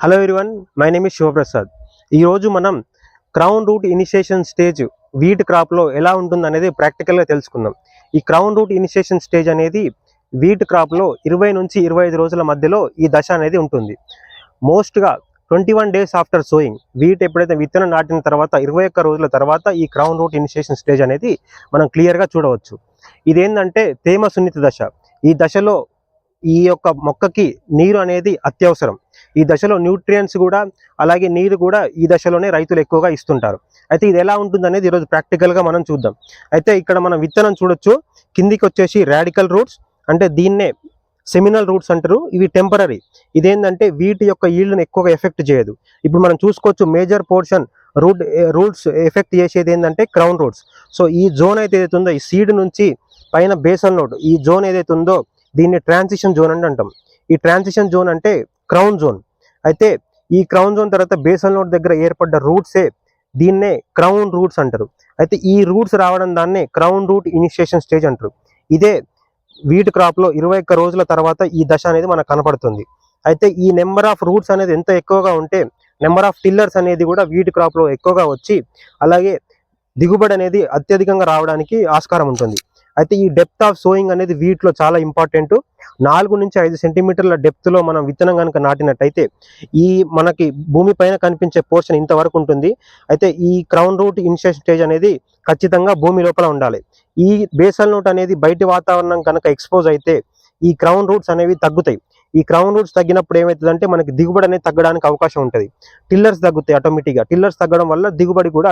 Hello everyone, my name is Shivaprasad. ఈరోజు మనం crown root initiation stage wheat క్రాప్లో ఎలా ఉంటుంది అనేది ప్రాక్టికల్గా తెలుసుకుందాం. ఈ క్రౌన్ రూట్ ఇనిషియేషన్ స్టేజ్ అనేది వీట్ క్రాప్లో 20 నుంచి 25 రోజుల మధ్యలో ఈ దశ అనేది ఉంటుంది. మోస్ట్గా 21 డేస్ ఆఫ్టర్ సోయింగ్, వీట్ ఎప్పుడైతే విత్తనం నాటిన తర్వాత 21 రోజుల తర్వాత ఈ క్రౌన్ రూట్ ఇనిషియేషన్ స్టేజ్ అనేది మనం క్లియర్గా చూడవచ్చు. ఇదేంటంటే తేమ సున్నిత దశ. ఈ దశలో ఈ యొక్క మొక్కకి నీరు అనేది అత్యవసరం. ఈ దశలో న్యూట్రియంట్స్ కూడా అలాగే నీరు కూడా ఈ దశలోనే రైతులు ఎక్కువగా ఇస్తుంటారు. అయితే ఇది ఎలా ఉంటుంది అనేది ఈరోజు ప్రాక్టికల్గా మనం చూద్దాం. అయితే ఇక్కడ మనం విత్తనం చూడొచ్చు. కిందికి వచ్చేసి రాడికల్ రూట్స్, అంటే దీన్నే సెమినల్ రూట్స్ అంటారు. ఇవి టెంపరీ. ఇదేంటంటే వీటి యొక్క ఈల్డ్ని ఎక్కువగా ఎఫెక్ట్ చేయదు. ఇప్పుడు మనం చూసుకోవచ్చు మేజర్ పోర్షన్ రూట్స్ ఎఫెక్ట్ చేసేది ఏంటంటే క్రౌన్ రూట్స్. సో ఈ జోన్ అయితే ఏదైతే ఉందో, ఈ సీడ్ నుంచి పైన బేసల్ నోడ్, ఈ జోన్ ఏదైతే ఉందో దీన్ని ట్రాన్సిషన్ జోన్ అని అంటాం. ఈ ట్రాన్సిషన్ జోన్ అంటే క్రౌన్ జోన్. అయితే ఈ క్రౌన్ జోన్ తర్వాత బేసల్ నోడ్ దగ్గర ఏర్పడ్డ రూట్సే దీన్నే క్రౌన్ రూట్స్ అంటారు. అయితే ఈ రూట్స్ రావడం దాన్నే క్రౌన్ రూట్ ఇనిషియేషన్ స్టేజ్ అంటారు. ఇదే వీట్ క్రాప్లో 21 రోజుల తర్వాత ఈ దశ అనేది మనకు కనపడుతుంది. అయితే ఈ నెంబర్ ఆఫ్ రూట్స్ అనేది ఎంత ఎక్కువగా ఉంటే నెంబర్ ఆఫ్ టిల్లర్స్ అనేది కూడా వీట్ క్రాప్లో ఎక్కువగా వచ్చి అలాగే దిగుబడి అనేది అత్యధికంగా రావడానికి ఆస్కారం ఉంటుంది. అయితే ఈ డెప్త్ ఆఫ్ సోయింగ్ అనేది వీటిలో చాలా ఇంపార్టెంట్. 4 నుంచి 5 సెంటీమీటర్ల డెప్త్లో మనం విత్తనం కనుక నాటినట్టయితే ఈ మనకి భూమి పైన కనిపించే పోర్షన్ ఇంతవరకు ఉంటుంది. అయితే ఈ క్రౌన్ రూట్ ఇనిషియేషన్ స్టేజ్ అనేది ఖచ్చితంగా భూమి లోపల ఉండాలి. ఈ బేసల్ నోట్ అనేది బయటి వాతావరణం కనుక ఎక్స్పోజ్ అయితే ఈ క్రౌన్ రూట్స్ అనేవి తగ్గుతాయి. ఈ క్రౌన్ రూట్స్ తగ్గినప్పుడు ఏమవుతుందంటే మనకి దిగుబడి అనేది తగ్గడానికి అవకాశం ఉంటుంది. టిల్లర్స్ తగ్గుతాయి ఆటోమేటిక్గా. టిల్లర్స్ తగ్గడం వల్ల దిగుబడి కూడా